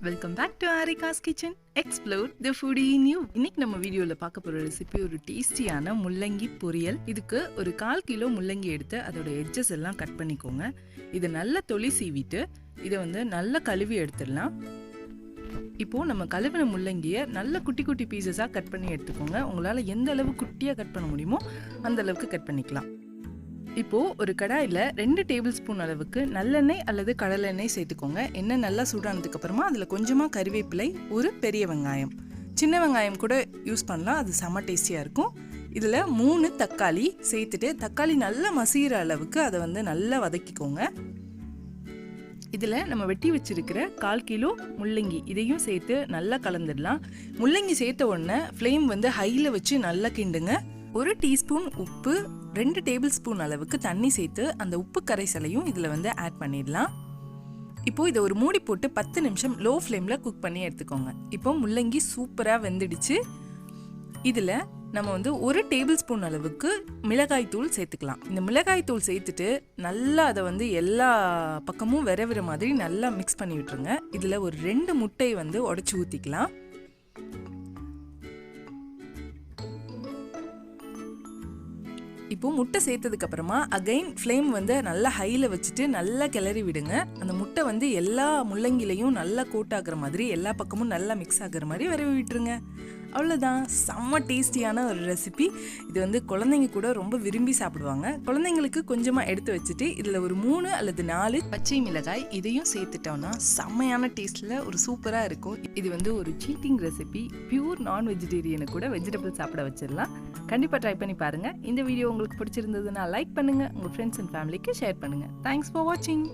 Welcome back to Arika's kitchen explore the foodie in you. இன்னைக்கு நம்ம வீடியோவில் பார்க்க போகிற ரெசிபி ஒரு டேஸ்டியான முள்ளங்கி பொரியல். இதுக்கு ஒரு 1/4 கிலோ முள்ளங்கி எடுத்து அதோட எட்ஜஸ் எல்லாம் கட் பண்ணிக்கோங்க. இதை நல்லா தொளி சீவிட்டு இதை நல்லா கழுவி எடுத்துடலாம். இப்போது நம்ம கழுவின முள்ளங்கியை நல்ல குட்டி குட்டி பீசஸாக கட் பண்ணி எடுத்துக்கோங்க. உங்களால் எந்த அளவு குட்டியாக கட் பண்ண முடியுமோ அந்த அளவுக்கு கட் பண்ணிக்கலாம். இப்போது ஒரு கடாயில் 2 டேபிள் ஸ்பூன் அளவுக்கு நல்லெண்ணெய் அல்லது கடலெண்ணெய் சேர்த்துக்கோங்க. எண்ணெய் நல்லா சூடானதுக்கு அப்புறமா அதில் கொஞ்சமாக கறிவேப்பிலை, ஒரு பெரிய வெங்காயம், சின்ன வெங்காயம் கூட யூஸ் பண்ணலாம், அது செம்ம டேஸ்டியாக இருக்கும். இதில் 3 தக்காளி சேர்த்துட்டு தக்காளி நல்லா மசிகிற அளவுக்கு அதை நல்லா வதக்கிக்கோங்க. இதில் நம்ம வெட்டி வச்சிருக்கிற 1/4 கிலோ முள்ளங்கி இதையும் சேர்த்து நல்லா கலந்துடலாம். முள்ளங்கி சேர்த்த உடனே ஃப்ளேம் ஹையில் வச்சு நல்லா கிண்டுங்க. 1 டீஸ்பூன் உப்பு, 2 டேபிள் ஸ்பூன் அளவுக்கு தண்ணி சேர்த்து அந்த உப்பு கரைசலையும் இதில் ஆட் பண்ணிடலாம். இப்போது இதை ஒரு மூடி போட்டு 10 நிமிஷம் லோ ஃப்ளேமில் குக் பண்ணி எடுத்துக்கோங்க. இப்போ முள்ளங்கி சூப்பராக வெந்துடுச்சு. இதில் நம்ம 1 டேபிள் ஸ்பூன் அளவுக்கு மிளகாய் தூள் சேர்த்துக்கலாம். இந்த மிளகாய் தூள் சேர்த்துட்டு நல்லா அதை எல்லா பக்கமும் விரவிற மாதிரி நல்லா மிக்ஸ் பண்ணி விட்டுருங்க. இதில் ஒரு 2 முட்டை உடைச்சி ஊற்றிக்கலாம். இப்போ முட்டை சேர்த்ததுக்கு அப்புறமா அகைன் ஃப்ளேம் நல்லா ஹையில் வச்சுட்டு நல்லா கிளறி விடுங்க. அந்த முட்டை எல்லா முள்ளங்கிலையும் நல்லா கோட் ஆகுற மாதிரி, எல்லா பக்கமும் நல்லா மிக்ஸ் ஆகுற மாதிரி விரவி விட்டுருங்க. அவ்வளோதான், செம்ம டேஸ்டியான ஒரு ரெசிபி. இது குழந்தைங்க கூட ரொம்ப விரும்பி சாப்பிடுவாங்க. குழந்தைங்களுக்கு கொஞ்சமாக எடுத்து வச்சுட்டு இதில் ஒரு 3 அல்லது 4 பச்சை மிளகாய் இதையும் சேர்த்துட்டோம்னா செம்மையான டேஸ்ட்டில் ஒரு சூப்பராக இருக்கும். இது ஒரு சீட்டிங் ரெசிபி. பியூர் நான் வெஜிடேரியனை கூட வெஜிடபிள் சாப்பிட வச்சிடலாம். கண்டிப்பாக ட்ரை பண்ணி பாருங்கள். இந்த வீடியோ உங்களுக்கு பிடிச்சிருந்ததுன்னா லைக் பண்ணுங்கள், உங்கள் ஃப்ரெண்ட்ஸ் அண்ட் ஃபேமிலிக்கு ஷேர் பண்ணுங்கள். தேங்க்ஸ் ஃபார் வாட்சிங்.